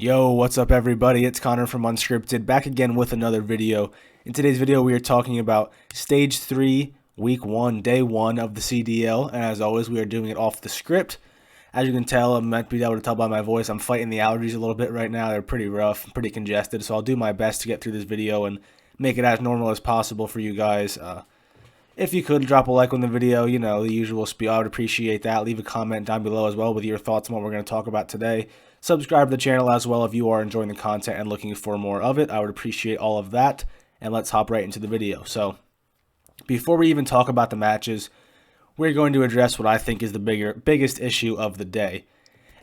Yo, what's up everybody? It's Connor from Unscripted, back again with another video. In today's video, we are talking about Stage 3, Week 1, Day 1 of the CDL, and as always, we are doing it off the script. As you can tell, I might be able to tell by my voice, I'm fighting the allergies a little bit right now. They're pretty rough, pretty congested, so I'll do my best to get through this video and make it as normal as possible for you guys. If you could drop a like on the video, you know, the usual spiel, I would appreciate that. Leave a comment down below as well with your thoughts on what we're going to talk about today. Subscribe to the channel as well if you are enjoying the content and looking for more of it. I would appreciate all of that. And let's hop right into the video. So, before we even talk about the matches, we're going to address what I think is the biggest issue of the day.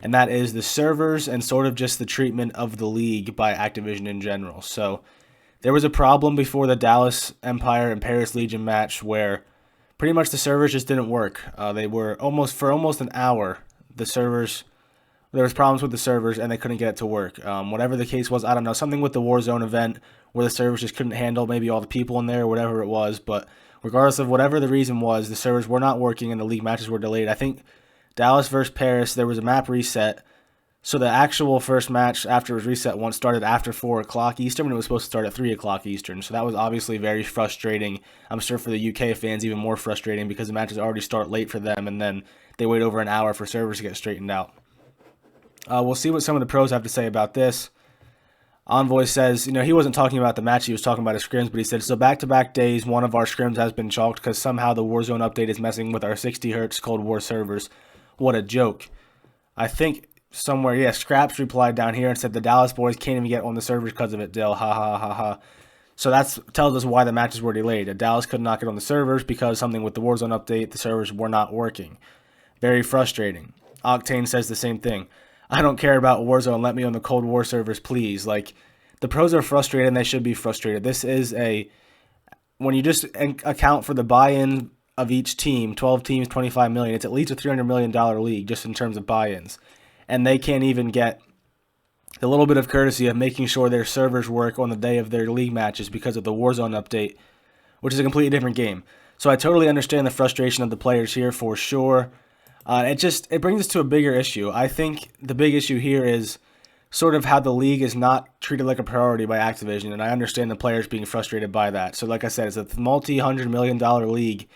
And that is the servers and sort of just the treatment of the league by Activision in general. So, there was a problem before the Dallas Empire and Paris Legion match where pretty much the servers just didn't work. They were for almost an hour, there was problems with the servers and they couldn't get it to work. Whatever the case was, I don't know, something with the Warzone event where the servers just couldn't handle maybe all the people in there or whatever it was. But regardless of whatever the reason was, the servers were not working and the league matches were delayed. I think Dallas versus Paris, there was a map reset. So the actual first match after it was reset once started after 4 o'clock Eastern when it was supposed to start at 3 o'clock Eastern. So that was obviously very frustrating. I'm sure for the UK fans even more frustrating because the matches already start late for them and then they wait over an hour for servers to get straightened out. We'll see what some of the pros have to say about this. Envoy says, he wasn't talking about the match, he was talking about his scrims, but he said, so back-to-back days, one of our scrims has been chalked because somehow the Warzone update is messing with our 60 Hz Cold War servers. What a joke. I think somewhere, Scraps replied down here and said the Dallas boys can't even get on the servers because of it, Dill. Ha ha ha ha. So that tells us why the matches were delayed. Dallas could not get on the servers because something with the Warzone update, the servers were not working. Very frustrating. Octane says the same thing. I don't care about Warzone. Let me on the Cold War servers, please. Like, the pros are frustrated and they should be frustrated. This is when you just account for the buy-in of each team, 12 teams, 25 million, it's at least a $300 million league just in terms of buy-ins. And they can't even get the little bit of courtesy of making sure their servers work on the day of their league matches because of the Warzone update, which is a completely different game. So I totally understand the frustration of the players here for sure. It brings us to a bigger issue. I think the big issue here is sort of how the league is not treated like a priority by Activision, and I understand the players being frustrated by that. So like I said, it's a multi-$100 million league,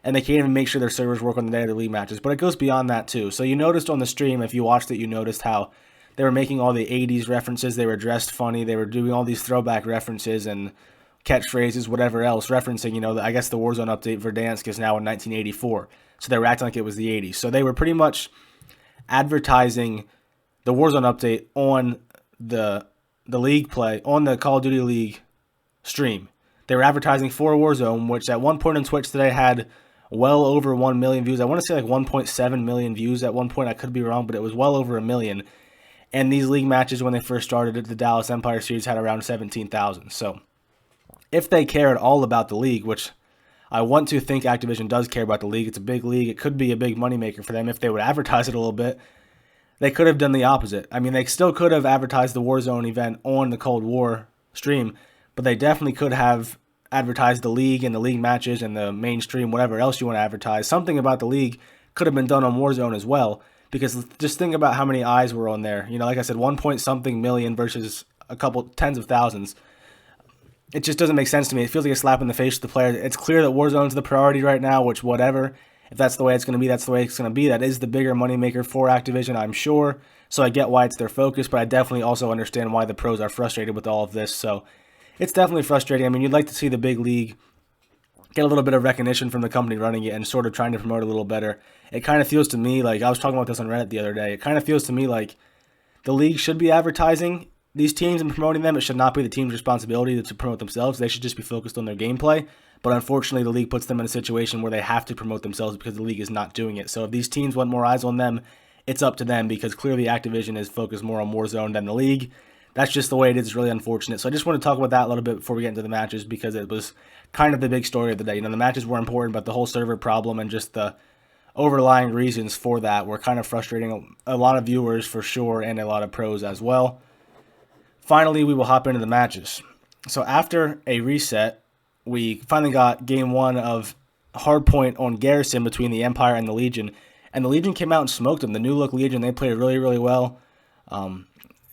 and they can't even make sure their servers work on the day of their league matches. But it goes beyond that too. So you noticed on the stream, if you watched it, you noticed how they were making all the 80s references. They were dressed funny. They were doing all these throwback references and catchphrases, whatever else, referencing, I guess the Warzone update Verdansk is now in 1984. So they were acting like it was the 80s. So they were pretty much advertising the Warzone update on the league play, on the Call of Duty League stream. They were advertising for Warzone, which at one point on Twitch today had well over 1 million views. I want to say like 1.7 million views at one point. I could be wrong, but it was well over 1 million. And these league matches, when they first started, the Dallas Empire series had around 17,000. So if they care at all about the league, which I want to think Activision does care about the league. It's a big league. It could be a big moneymaker for them if they would advertise it a little bit. They could have done the opposite. I mean, they still could have advertised the Warzone event on the Cold War stream, but they definitely could have advertised the league and the league matches and the mainstream, whatever else you want to advertise. Something about the league could have been done on Warzone as well, because just think about how many eyes were on there. Like I said, 1 point something million versus a couple tens of thousands. It just doesn't make sense to me. It feels like a slap in the face to the players. It's clear that Warzone's the priority right now, which whatever. If that's the way it's going to be, that's the way it's going to be. That is the bigger moneymaker for Activision, I'm sure. So I get why it's their focus, but I definitely also understand why the pros are frustrated with all of this. So it's definitely frustrating. I mean, you'd like to see the big league get a little bit of recognition from the company running it and sort of trying to promote it a little better. It kind of feels to me like, I was talking about this on Reddit the other day, it kind of feels to me like the league should be advertising these teams and promoting them. It should not be the team's responsibility to promote themselves. They should just be focused on their gameplay. But unfortunately, the league puts them in a situation where they have to promote themselves because the league is not doing it. So if these teams want more eyes on them, it's up to them because clearly Activision is focused more on Warzone than the league. That's just the way it is. It's really unfortunate. So I just want to talk about that a little bit before we get into the matches because it was kind of the big story of the day. The matches were important, but the whole server problem and just the overlying reasons for that were kind of frustrating a lot of viewers for sure and a lot of pros as well. Finally, we will hop into the matches. So after a reset, we finally got game 1 of Hardpoint on Garrison between the Empire and the Legion. And the Legion came out and smoked them. The new look Legion, they played really, really well.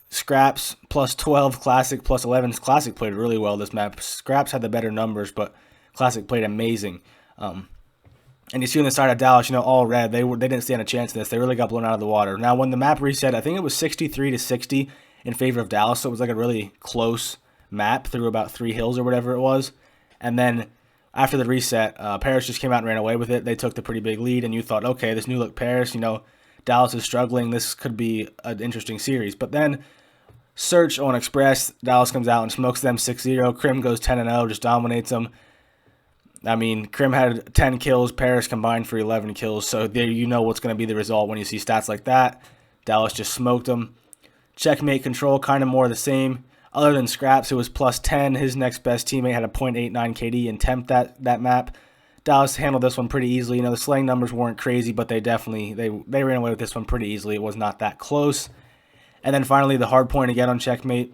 Scraps plus 12, Classic plus 11. Classic played really well this map. Scraps had the better numbers, but Classic played amazing. And you see on the side of Dallas, all red. They didn't stand a chance in this. They really got blown out of the water. Now, when the map reset, I think it was 63 to 60 in favor of Dallas. So it was like a really close map through about 3 hills or whatever it was. And then after the reset, Paris just came out and ran away with it. They took the pretty big lead, and you thought, okay, this new look Paris, Dallas is struggling. This could be an interesting series. But then search on Express, Dallas comes out and smokes them 6-0. Crim goes 10-0, just dominates them. I mean, Crim had 10 kills, Paris combined for 11 kills, so there you know what's going to be the result when you see stats like that. Dallas just smoked them. Checkmate Control, kind of more of the same. Other than Scraps, who was plus 10, his next best teammate had a .89 KD and temp that map. Dallas handled this one pretty easily. The slaying numbers weren't crazy, but they definitely, they ran away with this one pretty easily. It was not that close. And then finally, the hard point again on Checkmate.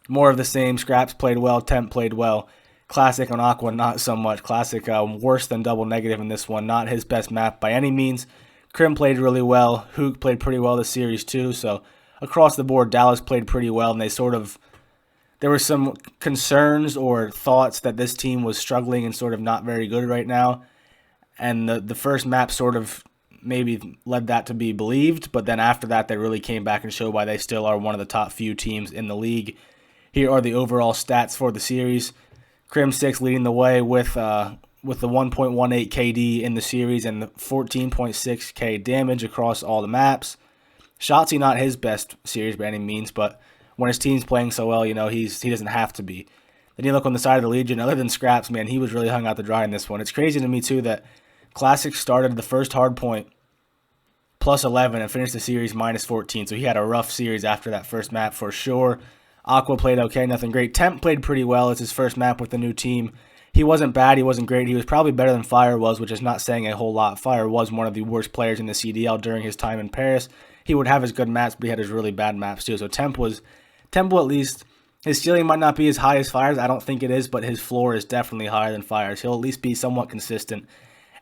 More of the same. Scraps played well, temp played well. Classic on Aqua, not so much. Classic, worse than double negative in this one. Not his best map by any means. Crim played really well. Hook played pretty well this series too. So across the board, Dallas played pretty well. And there were some concerns or thoughts that this team was struggling and sort of not very good right now. And the first map sort of maybe led that to be believed. But then after that, they really came back and showed why they still are one of the top few teams in the league. Here are the overall stats for the series. Crim 6 leading the way with the 1.18 KD in the series and the 14.6k damage across all the maps. Shotzi not his best series by any means, but when his team's playing so well, he doesn't have to be. Then you look on the side of the Legion, other than Scraps, man, he was really hung out to dry in this one. It's crazy to me too that Classic started the first hard point plus 11 and finished the series minus 14, so he had a rough series after that first map for sure. Aqua played okay, nothing great. Temp played pretty well. It's his first map with the new team. He wasn't bad. He wasn't great. He was probably better than Fire was, which is not saying a whole lot. Fire was one of the worst players in the CDL during his time in Paris. He would have his good maps, but he had his really bad maps too. So Temple at least, his ceiling might not be as high as Fire's. I don't think it is, but his floor is definitely higher than Fire's. He'll at least be somewhat consistent,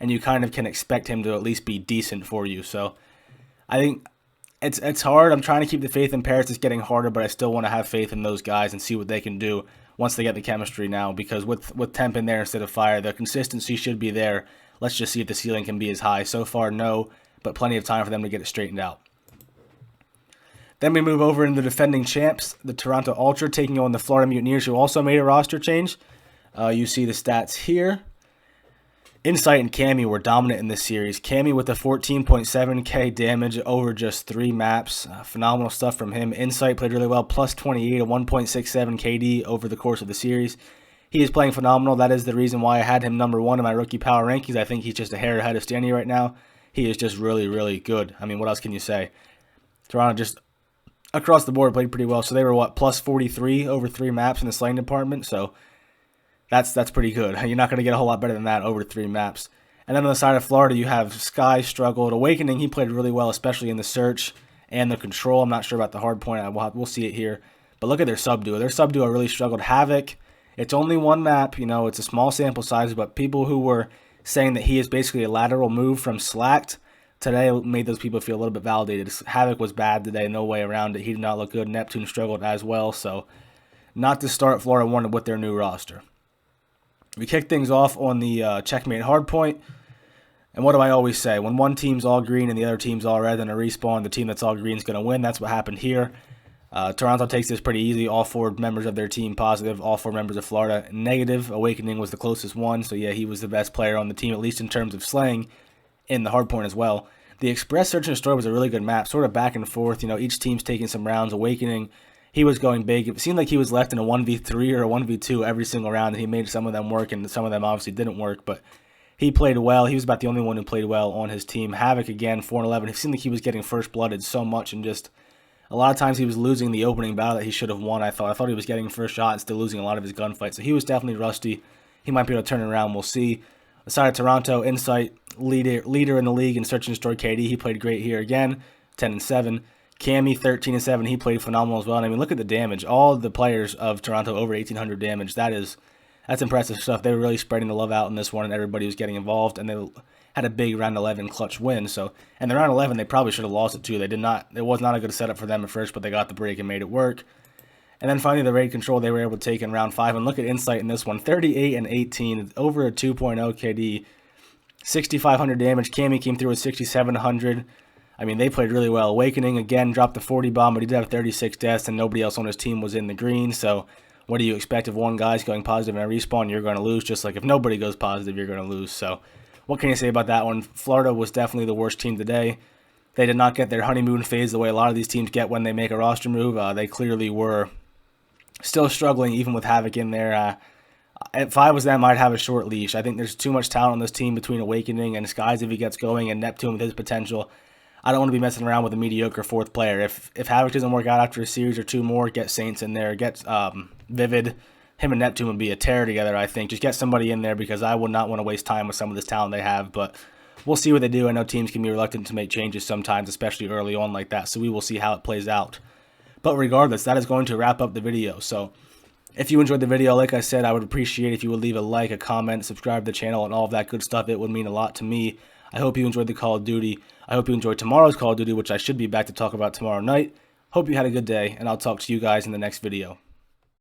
and you kind of can expect him to at least be decent for you. So I think it's hard. I'm trying to keep the faith in Paris. It's getting harder, but I still want to have faith in those guys and see what they can do once they get the chemistry now. Because with Temp in there instead of Fire, the consistency should be there. Let's just see if the ceiling can be as high. So far, no, but plenty of time for them to get it straightened out. Then we move over into the defending champs, the Toronto Ultra, taking on the Florida Mutineers, who also made a roster change. You see the stats here. Insight and Cammy were dominant in this series. Cammy with a 14.7k damage over just 3 maps. Phenomenal stuff from him. Insight played really well, plus 28, a 1.67 KD over the course of the series. He is playing phenomenal. That is the reason why I had him number 1 in my rookie power rankings. I think he's just a hair ahead of Stanley right now. He is just really, really good. I mean, what else can you say? Toronto just across the board played pretty well. So they were, plus 43 over 3 maps in the slaying department. So that's pretty good. You're not going to get a whole lot better than that over 3 maps. And then on the side of Florida, you have Sky struggled. Awakening, he played really well, especially in the search and the control. I'm not sure about the hard point. We'll see it here. But look at their sub-duo. Their sub-duo really struggled. Havoc, it's only 1 map. It's a small sample size, but people who were saying that he is basically a lateral move from Slacked today made those people feel a little bit validated. Havoc was bad today, no way around it. He did not look good. Neptune struggled as well. So not to start Florida 1 with their new roster. We kick things off on the checkmate hardpoint. And what do I always say? When one team's all green and the other team's all red, then a respawn, the team that's all green is going to win. That's what happened here. Toronto takes this pretty easy. All 4 members of their team positive. All 4 members of Florida negative. Awakening was the closest one. So, yeah, he was the best player on the team, at least in terms of slaying in the hardpoint as well. The Express Search and Destroy was a really good map, sort of back and forth. Each team's taking some rounds. Awakening, he was going big. It seemed like he was left in a 1v3 or a 1v2 every single round, and he made some of them work, and some of them obviously didn't work, but he played well. He was about the only one who played well on his team. Havoc, again, 4-11. It seemed like he was getting first-blooded so much, and just a lot of times he was losing the opening battle that he should have won, I thought he was getting first shot and still losing a lot of his gunfights, so he was definitely rusty. He might be able to turn it around. We'll see. Aside of Toronto, Insight, leader in the league in Search and Destroy KD. He played great here again, 10-7. Cammy, 13-7. He played phenomenal as well. And I mean, look at the damage. All the players of Toronto over 1,800 damage. That's impressive stuff. They were really spreading the love out in this one, and everybody was getting involved. And had a big round 11 clutch win. So, and the round 11, they probably should have lost it too. They did not. It was not a good setup for them at first, but they got the break and made it work. And then finally, the raid control they were able to take in round 5. And look at Insight in this one, 38 and 18, over a 2.0 KD, 6,500 damage. Cammy came through with 6,700. I mean, they played really well. Awakening, again, dropped the 40 bomb, but he did have 36 deaths, and nobody else on his team was in the green. So what do you expect if one guy's going positive in a respawn? You're going to lose. Just like if nobody goes positive, you're going to lose. So what can you say about that one? Florida was definitely the worst team today. They did not get their honeymoon phase the way a lot of these teams get when they make a roster move. They clearly were still struggling, even with Havoc in there. If I was them, I'd have a short leash. I think there's too much talent on this team between Awakening and Skies if he gets going, and Neptune with his potential. I don't want to be messing around with a mediocre 4th player. If Havoc doesn't work out after a series or 2 more, get Saints in there, get Vivid. Him and Neptune would be a tear together, I think. Just get somebody in there because I would not want to waste time with some of this talent they have. But we'll see what they do. I know teams can be reluctant to make changes sometimes, especially early on like that. So we will see how it plays out. But regardless, that is going to wrap up the video. So if you enjoyed the video, like I said, I would appreciate if you would leave a like, a comment, subscribe to the channel, and all of that good stuff. It would mean a lot to me. I hope you enjoyed the Call of Duty. I hope you enjoyed tomorrow's Call of Duty, which I should be back to talk about tomorrow night. Hope you had a good day, and I'll talk to you guys in the next video.